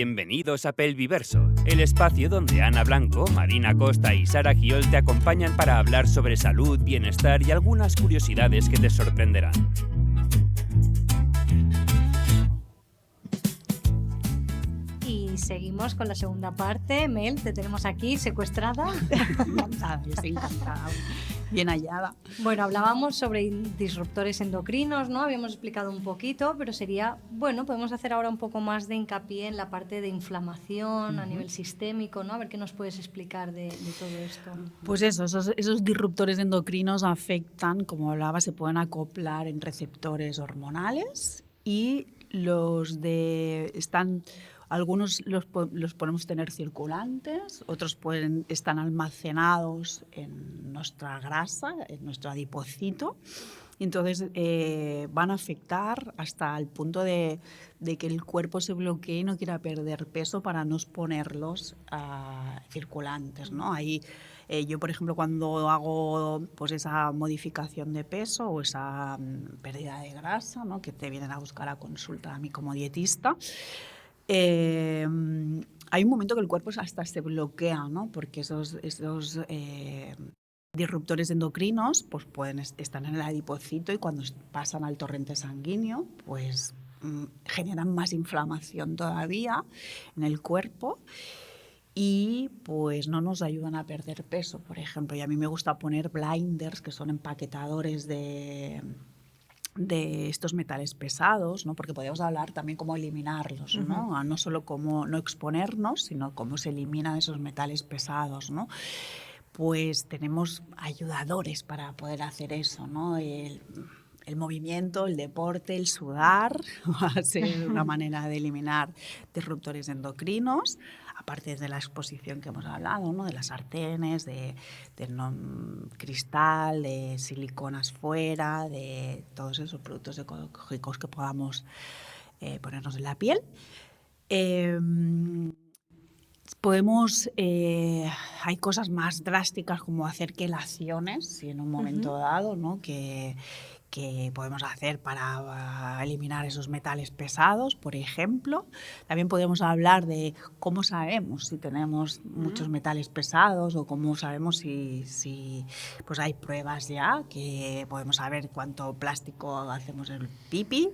Bienvenidos a Pelviverso, el espacio donde Ana Blanco, Marina Costa y Sara Giol te acompañan para hablar sobre salud, bienestar y algunas curiosidades que te sorprenderán. Y seguimos con la segunda parte. Mel, te tenemos aquí secuestrada. Encantada, yo estoy encantada. Bien hallada. Bueno, hablábamos sobre disruptores endocrinos, ¿no? Habíamos explicado un poquito, pero sería, bueno, podemos hacer ahora un poco más de hincapié en la parte de inflamación a nivel sistémico, ¿no? A ver qué nos puedes explicar de todo esto. Pues esos disruptores endocrinos afectan, como hablaba, se pueden acoplar en receptores hormonales y algunos los podemos tener circulantes, otros están almacenados en nuestra grasa, en nuestro adipocito. Entonces van a afectar hasta el punto de que el cuerpo se bloquee y no quiera perder peso para no exponerlos a circulantes, ¿no? Ahí, yo, por ejemplo, cuando hago pues, esa modificación de peso o esa pérdida de grasa, ¿no? Que te vienen a buscar a consulta a mí como dietista, hay un momento que el cuerpo hasta se bloquea, ¿no? Porque esos disruptores endocrinos pues están en el adipocito y cuando pasan al torrente sanguíneo pues generan más inflamación todavía en el cuerpo y pues no nos ayudan a perder peso, por ejemplo. Y a mí me gusta poner blinders, que son empaquetadores de estos metales pesados, ¿no? Porque podemos hablar también cómo eliminarlos, ¿no? No solo cómo no exponernos, sino cómo se eliminan esos metales pesados, ¿no? Pues tenemos ayudadores para poder hacer eso, ¿no? El movimiento, el deporte, el sudar va a ser una manera de eliminar disruptores endocrinos, aparte de la exposición que hemos hablado, ¿no? De las sartenes, de cristal, de siliconas fuera, de todos esos productos ecológicos que podamos ponernos en la piel. Hay cosas más drásticas como hacer quelaciones, si en un momento dado, ¿no? que podemos hacer para eliminar esos metales pesados, por ejemplo. También podemos hablar de cómo sabemos si tenemos muchos metales pesados o cómo sabemos si pues hay pruebas ya que podemos saber cuánto plástico hacemos en el pipí,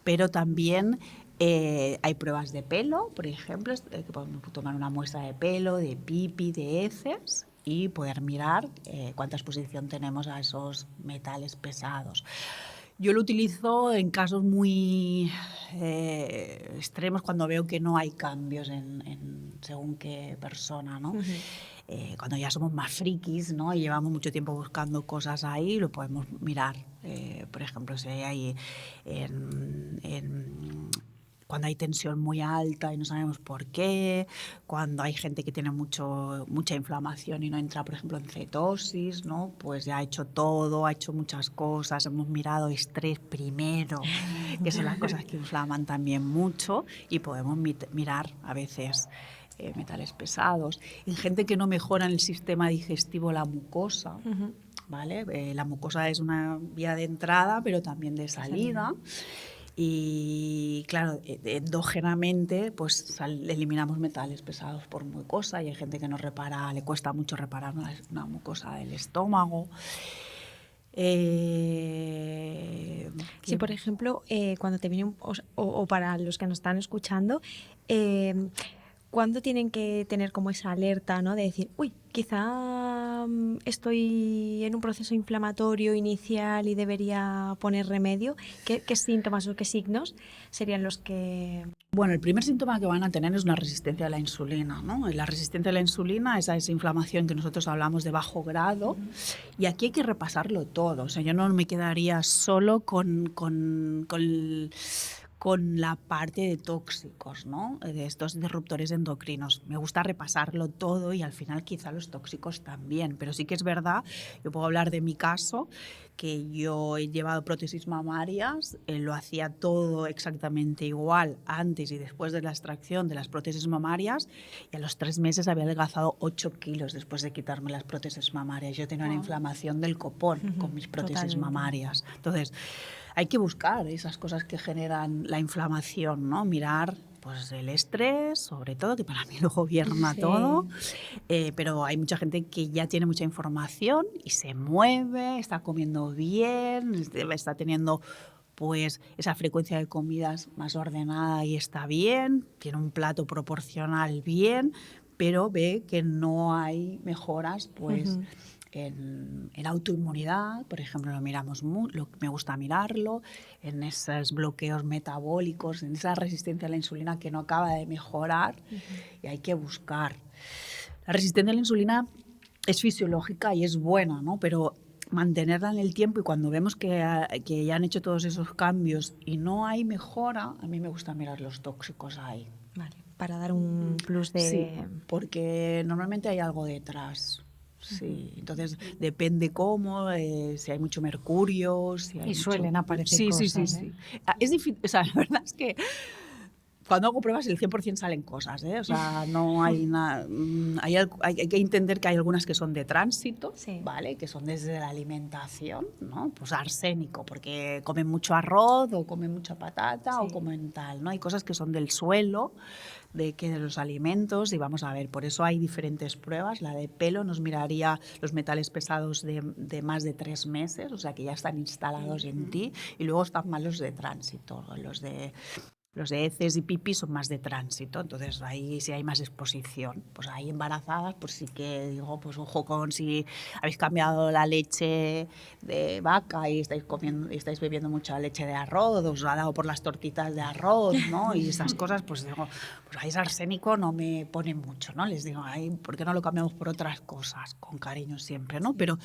pero también hay pruebas de pelo, por ejemplo, que podemos tomar una muestra de pelo, de pipí, de heces y poder mirar cuánta exposición tenemos a esos metales pesados. Yo lo utilizo en casos muy extremos cuando veo que no hay cambios en según qué persona, ¿no? Cuando ya somos más frikis, ¿no? Y llevamos mucho tiempo buscando cosas ahí, lo podemos mirar. Por ejemplo, si hay cuando hay tensión muy alta y no sabemos por qué, cuando hay gente que tiene mucha inflamación y no entra, por ejemplo, en cetosis, ¿no? Pues ya ha hecho todo, ha hecho muchas cosas, hemos mirado estrés primero, que son las cosas que inflaman también mucho, y podemos mirar a veces metales pesados. En gente que no mejora en el sistema digestivo la mucosa, ¿vale? La mucosa es una vía de entrada, pero también de salida. Y claro, endógenamente pues eliminamos metales pesados por mucosa y hay gente que no repara, le cuesta mucho reparar una mucosa del estómago. Sí, por ejemplo, cuando te viene o para los que nos están escuchando, ¿cuándo tienen que tener como esa alerta, ¿no? De decir, uy, quizá estoy en un proceso inflamatorio inicial y debería poner remedio? ¿Qué síntomas o qué signos serían los que...? Bueno, el primer síntoma que van a tener es una resistencia a la insulina, ¿no? Y la resistencia a la insulina es esa inflamación que nosotros hablamos de bajo grado, y aquí hay que repasarlo todo. O sea, yo no me quedaría solo con la parte de tóxicos, ¿no? De estos disruptores endocrinos. Me gusta repasarlo todo y al final quizá los tóxicos también, pero sí que es verdad, yo puedo hablar de mi caso, que yo he llevado prótesis mamarias, lo hacía todo exactamente igual antes y después de la extracción de las prótesis mamarias, y a los 3 meses había adelgazado 8 kilos después de quitarme las prótesis mamarias. Yo tenía una inflamación del copón con mis prótesis mamarias. Entonces, hay que buscar esas cosas que generan la inflamación, ¿no? Mirar pues el estrés, sobre todo, que para mí lo gobierna todo, pero hay mucha gente que ya tiene mucha información y se mueve, está comiendo bien, está teniendo pues esa frecuencia de comidas más ordenada y está bien, tiene un plato proporcional bien, pero ve que no hay mejoras pues en autoinmunidad, por ejemplo, me gusta mirarlo, en esos bloqueos metabólicos, en esa resistencia a la insulina que no acaba de mejorar y hay que buscar. La resistencia a la insulina es fisiológica y es buena, ¿no? Pero mantenerla en el tiempo, y cuando vemos que ya han hecho todos esos cambios y no hay mejora, a mí me gusta mirar los tóxicos ahí. Vale, para dar un plus de... Sí, porque normalmente hay algo detrás. Sí, entonces depende cómo, si hay mucho mercurio, si hay suelen aparecer cosas. Sí. Es difícil, o sea, la verdad es que cuando hago pruebas el 100% salen cosas, ¿eh? O sea, no hay nada. Hay que entender que hay algunas que son de tránsito, ¿vale? Que son desde la alimentación, ¿no? Pues arsénico, porque comen mucho arroz o comen mucha patata o comen tal, ¿no? Hay cosas que son del suelo, de los alimentos, y vamos a ver, por eso hay diferentes pruebas. La de pelo nos miraría los metales pesados de más de 3 meses, o sea, que ya están instalados en ti, y luego están más los de tránsito, los de heces y pipí son más de tránsito, entonces ahí sí hay más exposición. Pues ahí embarazadas, pues sí que digo, pues ojo con si habéis cambiado la leche de vaca y estáis bebiendo mucha leche de arroz, os ha dado por las tortitas de arroz, ¿no? Y esas cosas, pues digo, pues ahí es arsénico, no me pone mucho, ¿no? Les digo, ay, ¿por qué no lo cambiamos por otras cosas? Con cariño siempre, ¿no? Pero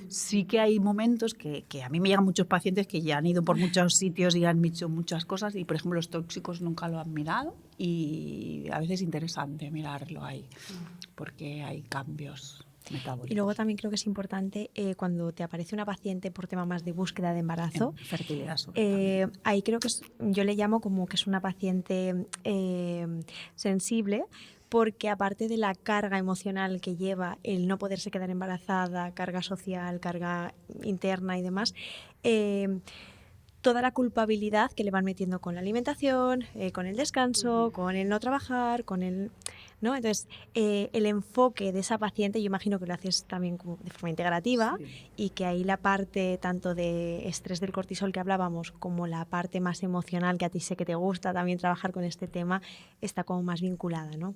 sí que hay momentos que a mí me llegan muchos pacientes que ya han ido por muchos sitios y han dicho muchas cosas, y por ejemplo los tóxicos nunca lo han mirado, y a veces es interesante mirarlo ahí porque hay cambios metabólicos. Y luego también creo que es importante cuando te aparece una paciente por tema más de búsqueda de embarazo, fertilidad ahí creo que yo le llamo como que es una paciente sensible, porque aparte de la carga emocional que lleva el no poderse quedar embarazada, carga social, carga interna y demás, toda la culpabilidad que le van metiendo con la alimentación, con el descanso, con el no trabajar, con el... ¿no? Entonces, el enfoque de esa paciente, yo imagino que lo haces también como de forma integrativa, y que ahí la parte tanto de estrés del cortisol que hablábamos, como la parte más emocional, que a ti sé que te gusta también trabajar con este tema, está como más vinculada, ¿no?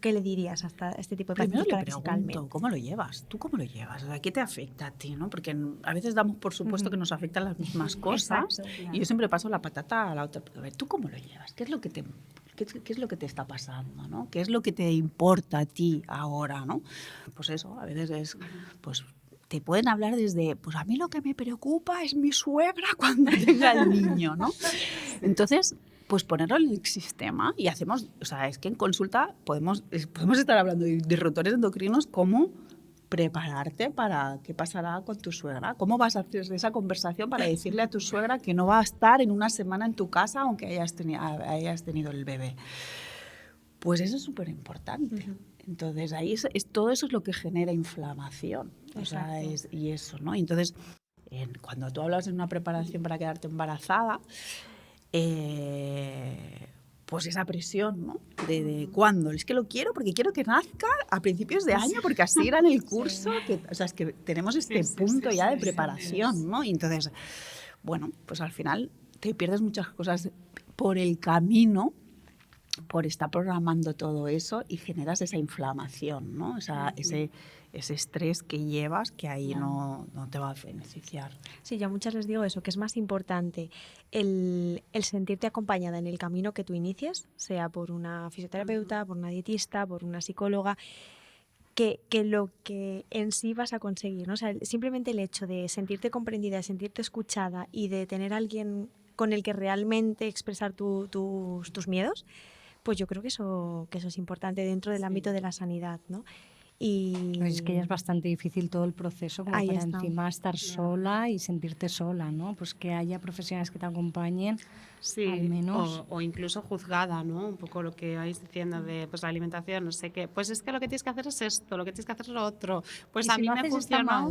¿Qué le dirías hasta este tipo de pacientes? Primero le pregunto, ¿cómo lo llevas? ¿Tú cómo lo llevas? O sea, ¿qué te afecta a ti, no? Porque a veces damos por supuesto que nos afectan las mismas cosas. Exacto, claro. Y yo siempre paso la patata a la otra. A ver, ¿tú cómo lo llevas? ¿Qué es lo que te está pasando, ¿no? ¿Qué es lo que te importa a ti ahora, ¿no? Pues eso, a veces es, pues te pueden hablar desde, pues a mí lo que me preocupa es mi suegra cuando tenga el niño, ¿no? Entonces, pues ponerlo en el sistema y hacemos, o sea, es que en consulta podemos estar hablando de disruptores endocrinos como prepararte para qué pasará con tu suegra, cómo vas a hacer esa conversación para decirle a tu suegra que no va a estar en una semana en tu casa aunque hayas tenido el bebé. Pues eso es súper importante. Entonces ahí todo eso es lo que genera inflamación. O sea, y eso, ¿no? Entonces, cuando tú hablas de una preparación para quedarte embarazada, pues esa presión, ¿no? De cuándo. Es que lo quiero porque quiero que nazca a principios de año, porque así era en el curso. O sea, es que tenemos este punto ya de preparación, ¿no? Y entonces, bueno, pues al final te pierdes muchas cosas por el camino, por estar programando todo eso, y generas esa inflamación, ¿no? O sea, ese estrés que llevas, que ahí no te va a beneficiar. Sí, yo a muchas les digo eso, que es más importante el sentirte acompañada en el camino que tú inicies, sea por una fisioterapeuta, por una dietista, por una psicóloga, que lo que en sí vas a conseguir, ¿no? O sea, simplemente el hecho de sentirte comprendida, de sentirte escuchada y de tener a alguien con el que realmente expresar tus miedos, pues yo creo que eso es importante dentro del ámbito de la sanidad, ¿no? Y es que ya es bastante difícil todo el proceso como para encima estar sola y sentirte sola, ¿no? Pues que haya profesionales que te acompañen, al menos. O incluso juzgada, ¿no? Un poco lo que vais diciendo de pues la alimentación, no sé qué. Pues es que lo que tienes que hacer es esto, lo que tienes que hacer es lo otro. Pues y a si mí lo me haces funciona.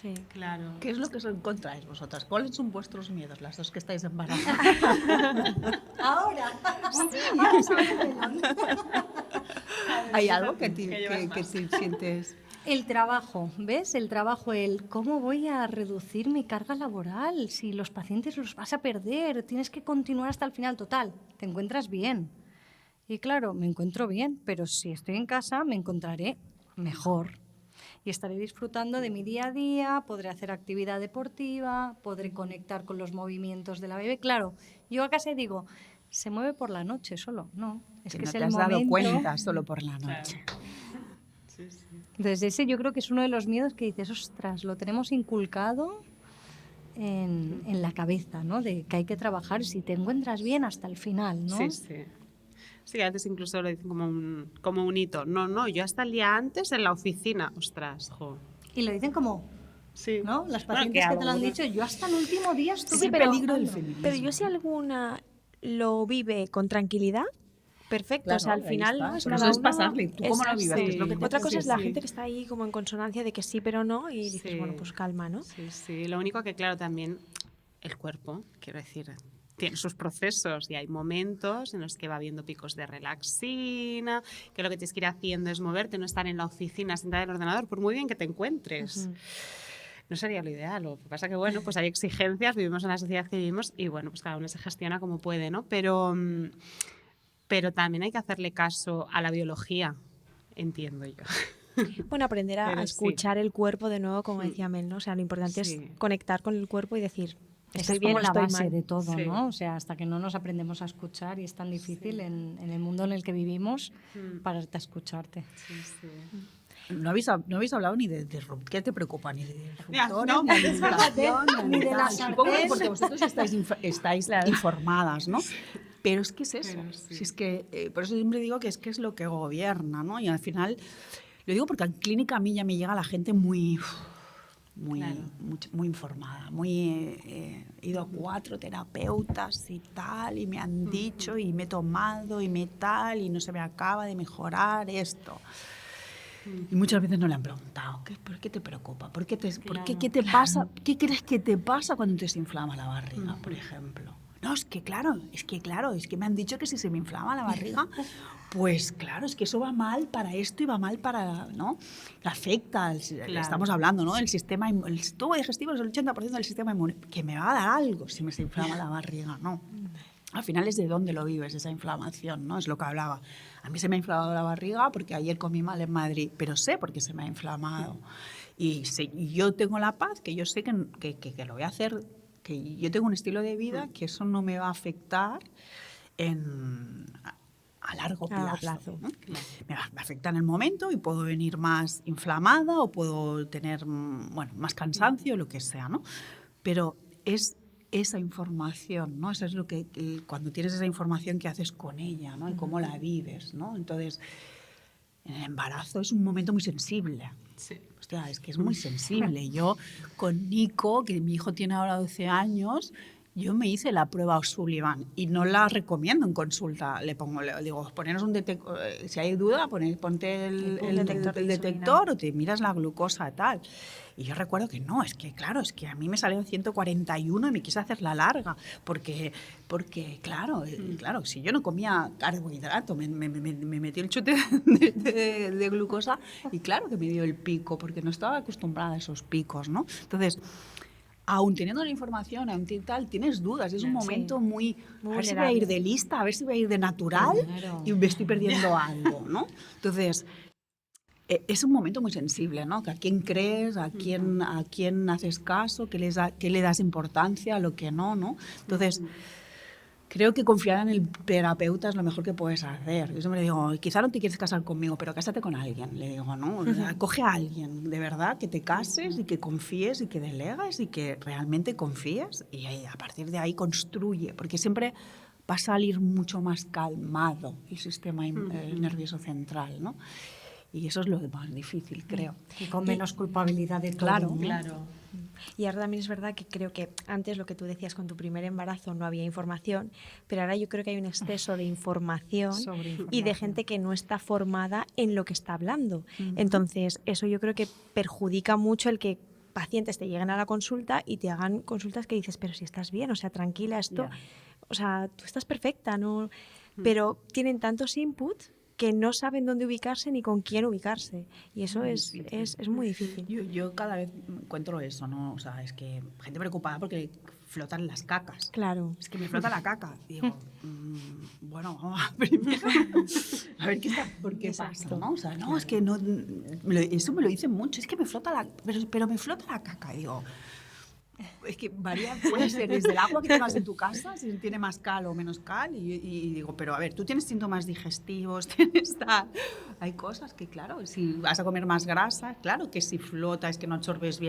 Sí. Claro. ¿Qué es lo que os encontráis vosotras? ¿Cuáles son vuestros miedos, las dos que estáis embarazadas? Ahora. ¿Hay algo que sientes? El trabajo, ¿ves? El trabajo, cómo voy a reducir mi carga laboral, si los pacientes los vas a perder, tienes que continuar hasta el final. Total, te encuentras bien. Y claro, me encuentro bien, pero si estoy en casa me encontraré mejor. Y estaré disfrutando de mi día a día, podré hacer actividad deportiva, podré conectar con los movimientos de la bebé. Claro, yo a casa digo, se mueve por la noche solo. No, es que no es te el has momento. dado cuenta solo por la noche. Claro. Sí, sí. Entonces ese yo creo que es uno de los miedos que dices, ostras, lo tenemos inculcado en la cabeza, ¿no? De que hay que trabajar si te encuentras bien hasta el final, ¿no? Sí, sí. Sí, a veces incluso lo dicen como un hito. No, yo hasta el día antes en la oficina. Ostras, jo. Y lo dicen como, Sí. ¿no? Las Bueno, pacientes que te lo han algunos- dicho, yo hasta el último día estuve Sí, pero, peligro del trabajando. feminismo. pero yo si alguna lo vive con tranquilidad, perfecto. Claro, o sea, al ahí final está. no es Pero cada eso es uno... pasarle. ¿Tú cómo lo Exacto. vives? ¿Qué es lo que te Otra cosa es la sí. gente que está ahí como en consonancia de que sí, pero no, y dices, Sí. bueno, pues calma, ¿no? Sí, sí. Lo único que, claro, también el cuerpo, quiero decir, tiene sus procesos y hay momentos en los que va habiendo picos de relaxina, que lo que tienes que ir haciendo es moverte, no estar en la oficina sentada en el ordenador, por muy bien que te encuentres. No sería lo ideal. Lo que pasa que, bueno, pues hay exigencias, vivimos en la sociedad que vivimos y, bueno, pues cada uno se gestiona como puede, ¿no? Pero también hay que hacerle caso a la biología, entiendo yo. Bueno, aprender a Pero sí. escuchar el cuerpo de nuevo, como decía Mel, ¿no? O sea, lo importante Sí. es conectar con el cuerpo y decir, Esa estoy es bien como o la estoy base mal. de todo, Sí. ¿no? O sea, hasta que no nos aprendemos a escuchar y es tan difícil en el mundo en el que vivimos pararte a escucharte. Sí, sí. No habéis hablado ni de ¿qué te preocupa? Ni de Ya, disruptores, no, ni de alimentación, ni de la Supongo que sartén. porque vosotros estáis informadas, ¿no? Pero es que es eso. Pero sí. Si es que, por eso siempre digo que es lo que gobierna, ¿no? Y al final, lo digo porque en clínica a mí ya me llega la gente muy Claro. muy informada, he ido a 4 terapeutas y tal, y me han dicho, y me he tomado, y me tal, y no se me acaba de mejorar esto. Y muchas veces no le han preguntado, ¿por qué te preocupa? ¿Qué te pasa? ¿Qué crees que te pasa cuando te se inflama la barriga, por ejemplo? No, es que me han dicho que si se me inflama la barriga, pues claro, es que eso va mal para esto y va mal para, ¿no? Afecta, estamos hablando, ¿no? El tubo digestivo es el 80% del sistema inmune, que me va a dar algo si me se inflama la barriga, ¿no? Al final es de dónde lo vives, esa inflamación, ¿no? Es lo que hablaba. A mí se me ha inflamado la barriga porque ayer comí mal en Madrid, pero sé por qué se me ha inflamado. Y yo tengo la paz, que yo sé que lo voy a hacer, que yo tengo un estilo de vida que eso no me va a afectar a largo plazo. ¿No? Me va a afectar en el momento y puedo venir más inflamada o puedo tener más cansancio, lo que sea, ¿no? Pero es esa información, ¿no? Eso es lo que cuando tienes esa información, ¿qué haces con ella, ¿no? Y cómo la vives, ¿no? Entonces, el embarazo es un momento muy sensible. Sí. Hostia, es que es muy sensible. Yo con Nico, que mi hijo tiene ahora 12 años, yo me hice la prueba O'Sullivan y no la recomiendo en consulta. Le digo, poneros un detector, si hay duda, ponte el detector o te miras la glucosa tal. Y yo recuerdo que no, es que claro, es que a mí me salió 141 y me quise hacer la larga, porque claro, si yo no comía carbohidrato, me metí el chute de glucosa y claro que me dio el pico, porque no estaba acostumbrada a esos picos, ¿no? Entonces, aún teniendo la información, aún tal, tienes dudas, es un momento muy a ver si voy a ir de lista, a ver si voy a ir de natural y me estoy perdiendo algo, ¿no? Entonces, es un momento muy sensible, ¿no? Que a quién crees, a quién haces caso, qué le das importancia, a lo que no, ¿no? Entonces, creo que confiar en el terapeuta es lo mejor que puedes hacer. Yo siempre digo, quizá no te quieres casar conmigo, pero cásate con alguien, le digo, ¿no? O sea, coge a alguien, de verdad, que te cases y que confíes y que delegues y que realmente confíes y a partir de ahí construye, porque siempre va a salir mucho más calmado el sistema nervioso central, ¿no? Y eso es lo más difícil, creo. Y con menos culpabilidad de todo. Claro, ¿no? Claro. Y ahora también es verdad que creo que antes lo que tú decías con tu primer embarazo no había información, pero ahora yo creo que hay un exceso de información y de gente que no está formada en lo que está hablando. Entonces, eso yo creo que perjudica mucho el que pacientes te lleguen a la consulta y te hagan consultas que dices, pero si estás bien, o sea, tranquila, esto, o sea, tú estás perfecta, ¿no? Pero tienen tantos inputs que no saben dónde ubicarse ni con quién ubicarse. Y eso es muy difícil. Yo cada vez encuentro eso, ¿no? O sea, es que gente preocupada porque flotan las cacas. Claro. Es que me flota la caca. Digo, bueno, vamos a primero a ver por qué pasa, ¿no? O sea, no, es que no... Eso me lo dicen mucho. Es que me flota la... Pero me flota la caca. Digo... Es que varía, puede ser desde el agua que tengas en tu casa, si tiene más cal o menos cal, y digo, pero a ver, tú tienes síntomas digestivos, tienes tal... Hay cosas que, claro, si vas a comer más grasa, claro que si flota es que no absorbes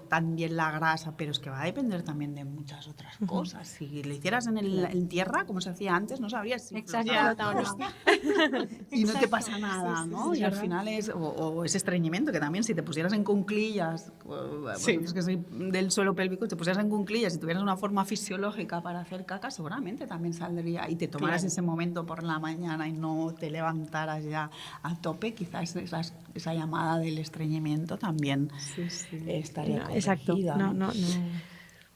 tan bien la grasa, pero es que va a depender también de muchas otras cosas. Si le hicieras en tierra, como se hacía antes, no sabrías si flota o no. Y no te pasa nada, ¿no? Y al final es, o ese estreñimiento, que también si te pusieras en cuclillas, es que soy del suelo pélvico, te pusieras en cuclillas y tuvieras una forma fisiológica para hacer caca, seguramente también saldría, y te tomaras ese momento por la mañana y no te levantaras ya a tope, quizás esa llamada del estreñimiento también estaría corregida. Exacto, no.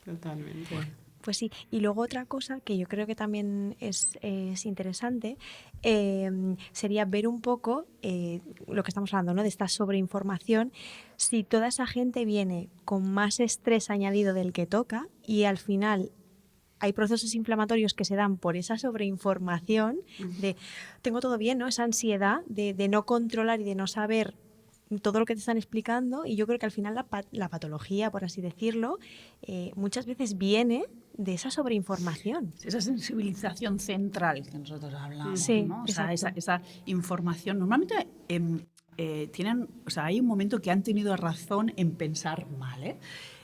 Totalmente. Pues sí, y luego otra cosa que yo creo que también es interesante sería ver un poco lo que estamos hablando, ¿no? De esta sobreinformación, si toda esa gente viene con más estrés añadido del que toca y al final hay procesos inflamatorios que se dan por esa sobreinformación de tengo todo bien, ¿no? Esa ansiedad de no controlar y de no saber todo lo que te están explicando, y yo creo que al final la patología, por así decirlo, muchas veces viene de esa sobreinformación. Esa sensibilización central que nosotros hablamos, sí, ¿no? O sea, esa información. Normalmente hay un momento que han tenido razón en pensar mal, ¿eh?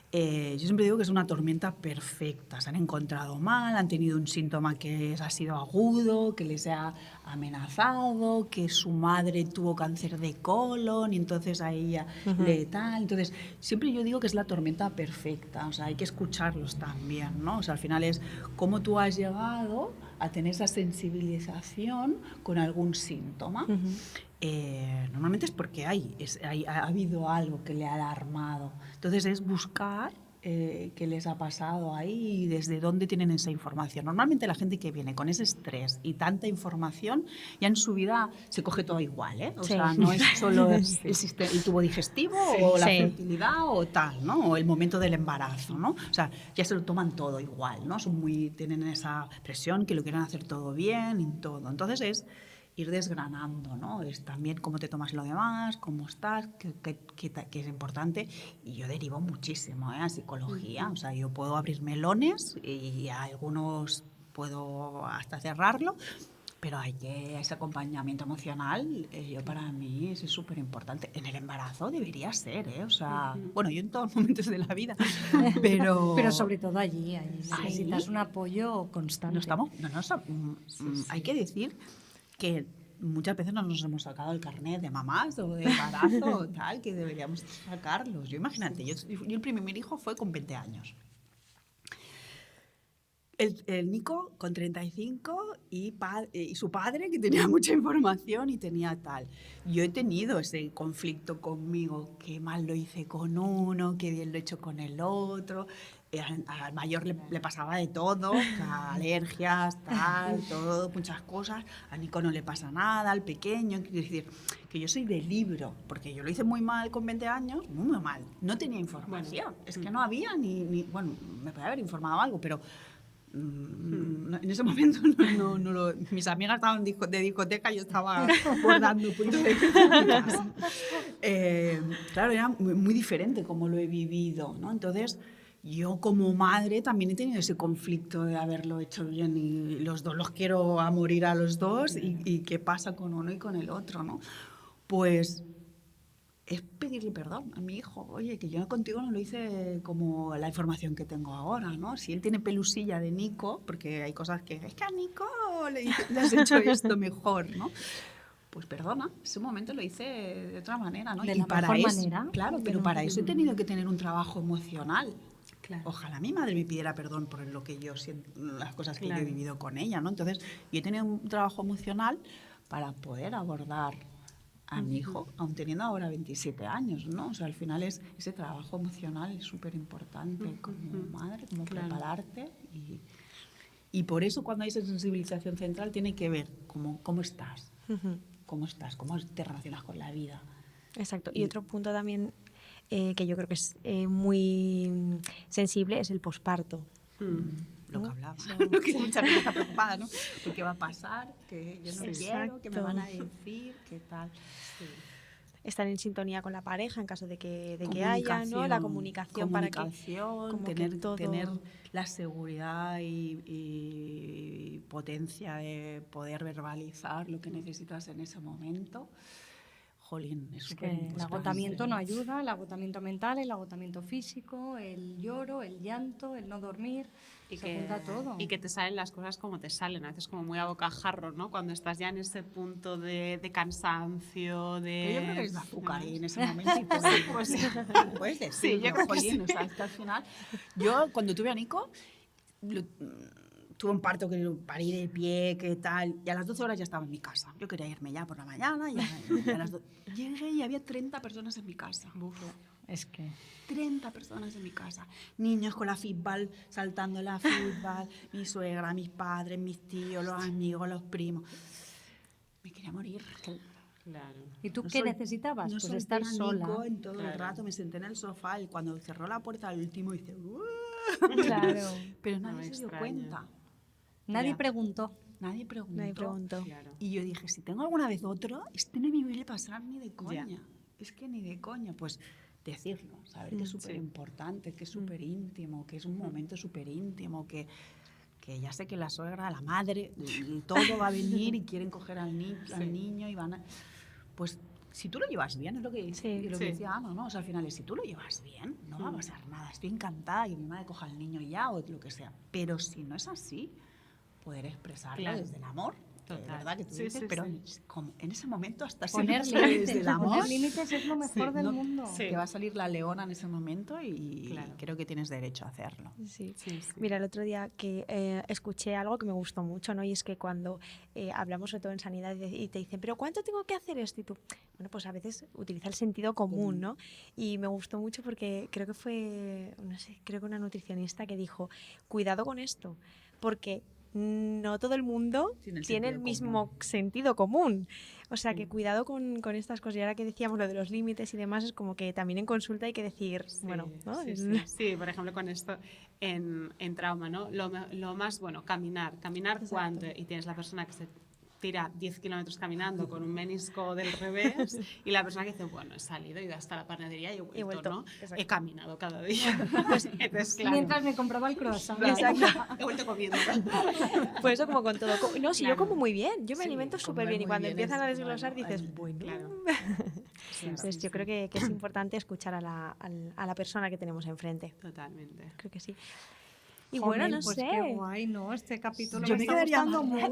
Yo siempre digo que es una tormenta perfecta. Se han encontrado mal, han tenido un síntoma que ha sido agudo, que les ha amenazado, que su madre tuvo cáncer de colon y entonces a ella le tal. Entonces, siempre yo digo que es la tormenta perfecta. O sea, hay que escucharlos también, ¿no? O sea, al final es cómo tú has llegado a tener esa sensibilización con algún síntoma. Normalmente es porque ha habido algo que le ha alarmado. Entonces es buscar qué les ha pasado ahí y desde dónde tienen esa información. Normalmente la gente que viene con ese estrés y tanta información, ya en su vida se coge todo igual, ¿eh? O sea, no es solo el tubo digestivo o la fertilidad o tal, ¿no? O el momento del embarazo, ¿no? O sea, ya se lo toman todo igual, ¿no? Tienen esa presión que lo quieren hacer todo bien y todo. Entonces es ir desgranando, ¿no? Es también cómo te tomas lo demás, cómo estás, que es importante. Y yo derivo muchísimo a psicología. O sea, yo puedo abrir melones y a algunos puedo hasta cerrarlo, pero ese acompañamiento emocional, para mí es súper importante. En el embarazo debería ser, ¿eh? O sea, bueno, yo en todos los momentos de la vida, pero sobre todo allí necesitas un apoyo constante. Hay que decir que muchas veces no nos hemos sacado el carnet de mamás o de embarazo o tal, que deberíamos sacarlos. Yo imagínate, yo el primer hijo fue con 20 años. El Nico con 35 y su padre, que tenía mucha información y tenía tal. Yo he tenido ese conflicto conmigo, qué mal lo hice con uno, qué bien lo he hecho con el otro. Al mayor le pasaba de todo, alergias, tal, todo, muchas cosas. A Nico no le pasa nada, al pequeño. Quiero decir, que yo soy de libro, porque yo lo hice muy mal con 20 años, muy mal. No tenía información, es que no había bueno, me podía haber informado algo, pero en ese momento mis amigas estaban de discoteca y yo estaba bordando puntos de casa. Claro, era muy diferente como lo he vivido, ¿no? Entonces, yo como madre también he tenido ese conflicto de haberlo hecho bien y los dos los quiero a morir a los dos y qué pasa con uno y con el otro, ¿no? Pues es pedirle perdón a mi hijo. Oye, que yo contigo no lo hice como la información que tengo ahora, ¿no? Si él tiene pelusilla de Nico, porque hay cosas que es que a Nico le has hecho esto mejor, ¿no? Pues perdona, ese momento lo hice de otra manera, ¿no? De la mejor manera. Claro, pero para eso he tenido que tener un trabajo emocional. Claro. Ojalá mi madre me pidiera perdón por lo que yo siento, las cosas que yo he vivido con ella, ¿no? Entonces, yo he tenido un trabajo emocional para poder abordar a mi hijo, aun teniendo ahora 27 años, ¿no? O sea, al final ese trabajo emocional es súper importante como madre, como prepararte y por eso cuando hay esa sensibilización central tiene que ver cómo estás, cómo te relacionas con la vida. Exacto. Y otro punto también que yo creo que es muy sensible es el posparto. Lo que hablaba, lo que mucha gente está preocupada, ¿no? ¿Por qué va a pasar? Que yo no quiero, que me van a decir, qué tal. Sí. Estar en sintonía con la pareja en caso de que haya, ¿no? La comunicación para que tener la seguridad y potencia de poder verbalizar lo que necesitas en ese momento. Jolín, es que el agotamiento no ayuda, el agotamiento mental, el agotamiento físico, el lloro, el llanto, el no dormir, se junta todo. Y que te salen las cosas como te salen, a veces como muy a bocajarro, ¿no? Cuando estás ya en ese punto de cansancio, de... Pero yo creo que es de azúcar y en ese momento puedes decir, sí, yo creo que sí. O sea, es que al final, yo cuando tuve a Nico, tuve un parto que parí de pie, que tal, y a las 12 horas ya estaba en mi casa. Yo quería irme ya por la mañana, y a las llegué y había 30 personas en mi casa. Es que 30 personas en mi casa. Niños con la fútbol, saltando la fútbol, mi suegra, mis padres, mis tíos, los amigos, los primos. Me quería morir. Claro. ¿Y tú qué necesitabas? No pues estar sola. Nico en todo el rato, me senté en el sofá y cuando cerró la puerta al último hice... Claro. Pero nadie se dio cuenta. Nadie preguntó. Nadie preguntó. Claro. Y yo dije, si tengo alguna vez otro, no me voy a pasar ni de coña. Es que ni de coña. Pues decirlo, saber que es súper importante, que es súper íntimo, que es un momento súper íntimo, que ya sé que la suegra, la madre, y todo va a venir y quieren coger al niño y van a... Pues si tú lo llevas bien, es lo que, lo que decía Ana, ¿no? O sea, al final es, si tú lo llevas bien, no va a pasar nada. Estoy encantada y mi madre coja al niño ya o lo que sea. Pero si no es así, poder expresarlo desde el amor, de verdad que tú dices, pero como en ese momento hasta poner límites, desde el amor, poner límites es lo mejor del mundo. Te va a salir la leona en ese momento y creo que tienes derecho a hacerlo. Sí. Mira, el otro día que escuché algo que me gustó mucho, ¿no? Y es que cuando hablamos sobre todo en sanidad y te dicen, ¿pero cuánto tengo que hacer esto? Y tú, bueno, pues a veces utiliza el sentido común, ¿no? Y me gustó mucho porque creo que fue, no sé, creo que una nutricionista que dijo, cuidado con esto, porque no todo el mundo tiene el mismo sentido común. O sea, que cuidado con estas cosas. Y ahora que decíamos lo de los límites y demás, es como que también en consulta hay que decir, bueno, ¿no? Sí, por ejemplo, con esto en trauma, ¿no? Lo más bueno, caminar cuando y tienes la persona que se tira 10 kilómetros caminando con un menisco del revés y la persona que dice, bueno, he salido, he ido hasta la panadería y he vuelto, ¿no? He caminado cada día. Entonces, claro. Mientras me compraba el croissant. He vuelto comiendo. Pues eso como con todo. No, si yo como muy bien, yo me alimento súper bien y cuando empiezan a desglosar dices, bueno. Claro. Entonces yo creo que es importante escuchar a la persona que tenemos enfrente. Totalmente. Creo que sí. Y bueno, no pues sé. Qué guay, ¿no? Este capítulo yo me me está quedaría gustando mucho.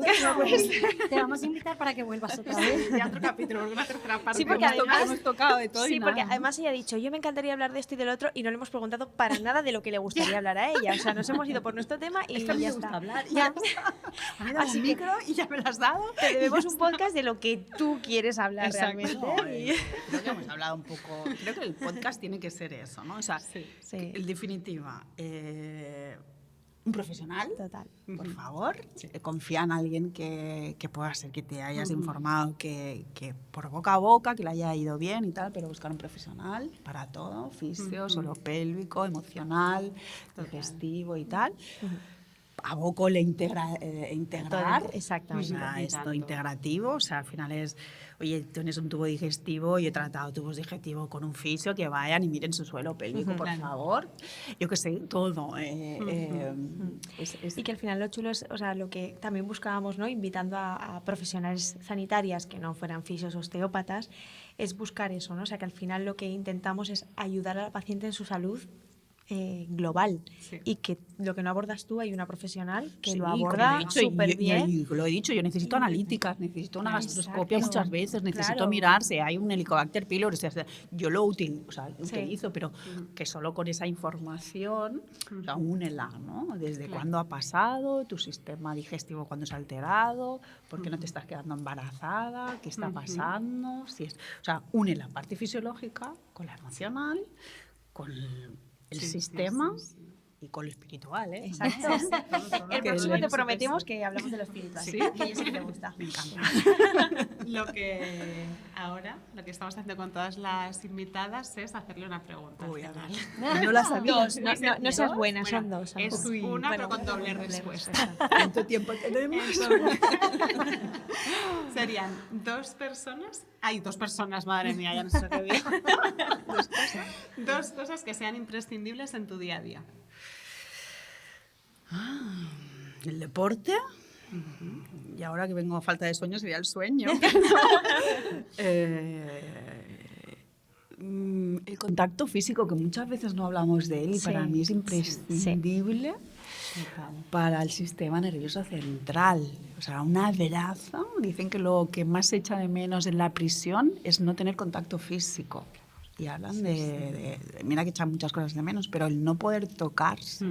Te vamos a invitar para que vuelvas otra vez. Ya otro capítulo, una tercera parte. Sí, porque además hemos tocado de todo sí, y porque nada. además ella ha dicho, yo me encantaría hablar de esto y del otro y no le hemos preguntado para nada de lo que le gustaría hablar a ella. O sea, nos hemos ido por nuestro tema y Es que a mí ya me gusta está. hablar y ya está. A mí me das un micro y ya me lo has dado. Te debemos un podcast de lo que tú quieres hablar Exacto. realmente. Creo que hemos hablado un poco. Creo que el podcast tiene que ser eso, ¿no? O sea, Sí. en definitiva, un profesional, Total. por favor, confía en alguien que pueda ser que te hayas informado, que por boca a boca, que le haya ido bien y tal, pero buscar un profesional para todo, fisio, pélvico, emocional, digestivo y tal. Aboco le integrar. Exactamente. O sea, esto integrativo, o sea, al final es, oye, tienes un tubo digestivo y he tratado tubos digestivos con un fisio, que vayan y miren su suelo pélvico, por favor. Yo que sé, todo. Y que al final lo chulo es, o sea, lo que también buscábamos, ¿no? Invitando a profesionales sanitarias que no fueran fisios o osteópatas, es buscar eso, ¿no? O sea, que al final lo que intentamos es ayudar a la paciente en su salud global Sí. y que lo que no abordas tú hay una profesional que Sí, lo como aborda he dicho, y- súper bien. Y lo he dicho, yo necesito analíticas, necesito una gastroscopia Exacto. muchas veces, necesito Claro. mirar si hay un Helicobacter pylori. O sea, yo lo utilizo, pero que solo con esa información, o sea, únela, ¿no? Desde Claro. cuándo ha pasado, tu sistema digestivo cuándo se ha alterado, por qué no te estás quedando embarazada, qué está pasando. Si es, o sea, une la parte fisiológica con la emocional, con el sistema y con lo espiritual, ¿eh? Exacto. El Que próximo le- te prometimos que hablamos de lo espiritual. ¿Sí? Que yo sé que te gusta. Me encanta. Lo que ahora, lo que estamos haciendo con todas las invitadas es hacerle una pregunta. Uy, a al ver. final. No la sabía. Dos, no seas buena, Bueno, son dos. es Uy, una, bueno, pero con doble respuesta. ¿Cuánto tiempo tenemos? Serían dos personas, madre mía, ya no sé qué digo. Dos cosas que sean imprescindibles en tu día a día. El deporte. Y ahora que vengo a falta de sueño sería el sueño. El contacto físico, que muchas veces no hablamos de él y para mí es imprescindible para el sistema nervioso central. O sea, un abrazo. Dicen que lo que más se echa de menos en la prisión es no tener contacto físico. Y hablan mira que echan muchas cosas de menos, pero el no poder tocarse.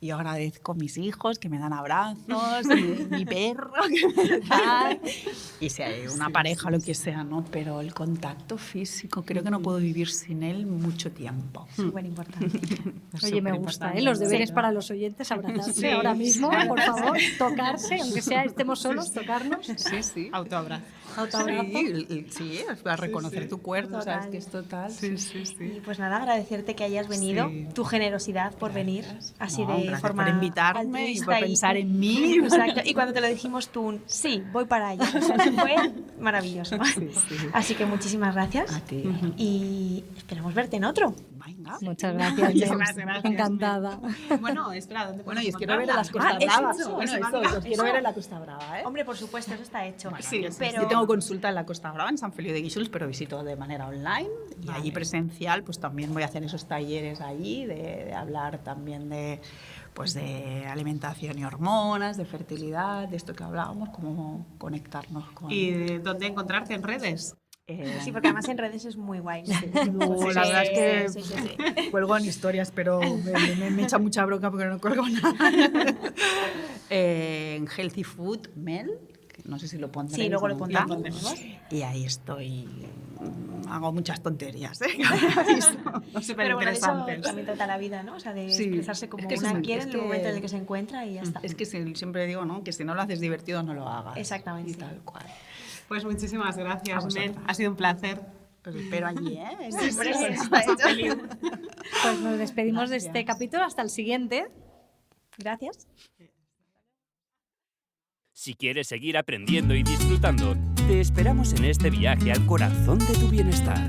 Y yo agradezco a mis hijos que me dan abrazos, mi perro que me da, y si hay una pareja o lo que sea, ¿no? Pero el contacto físico, creo que no puedo vivir sin él mucho tiempo. Súper importante. Oye, me gusta, ¿eh? Los deberes para los oyentes, abrazarse Sí. ahora mismo, por favor, tocarse, aunque sea estemos solos, tocarnos. Sí, sí. Autoabrazo. Autoabrazo. Sí, a reconocer tu cuerpo, ¿sabes? Que es total. Sí, sí, Y pues nada, agradecerte que hayas venido, Sí. tu generosidad por venir, así No, de gracias forma por invitarme y por altruista pensar en mí. Exacto. Y cuando te lo dijimos tú, sí, voy para allá. O sea, eso fue maravilloso. Así que muchísimas gracias. A ti. Y esperamos verte en otro. Venga. Muchas gracias, Muchísimas Neus. gracias, Encantada. Bueno, espera, ¿dónde Bueno, y podemos os quiero ver en las Costa eso, Bravas. eso, Bueno, eso, os quiero ver en la Costa Brava, ¿eh? Hombre, por supuesto, eso está hecho. Sí, pero Yo tengo consulta en la Costa Brava, en San Feliu de Guíxols, pero visito de manera online. Y allí presencial, pues también voy a hacer esos talleres allí, de hablar también pues de alimentación y hormonas, de fertilidad, de esto que hablábamos, cómo conectarnos con... ¿Y dónde encontrarte en redes? sí, porque además en redes es muy guay. La verdad es que sí. cuelgo en historias, pero me echa mucha bronca porque no cuelgo nada. En Healthy Food Mel, que no sé si lo pondré. Sí, luego lo pondremos. Y ahí estoy. Hago muchas tonterías, ¿eh? Súper Pero bueno, de eso interesantes. también trata la vida, ¿no? O sea, de Sí, expresarse como es que una sí, quiere es en el momento en el que- que se encuentra y ya está. Es que siempre digo, ¿no? Que si no lo haces divertido, no lo hagas. Exactamente. Y tal cual. Pues muchísimas A gracias, vosotras. Mel. Ha sido un placer. Os espero allí, ¿eh? Hombre, Sí. está hecho. Pues nos despedimos de Gracias. este capítulo. Hasta el siguiente. Gracias. Si quieres seguir aprendiendo y disfrutando, te esperamos en este viaje al corazón de tu bienestar.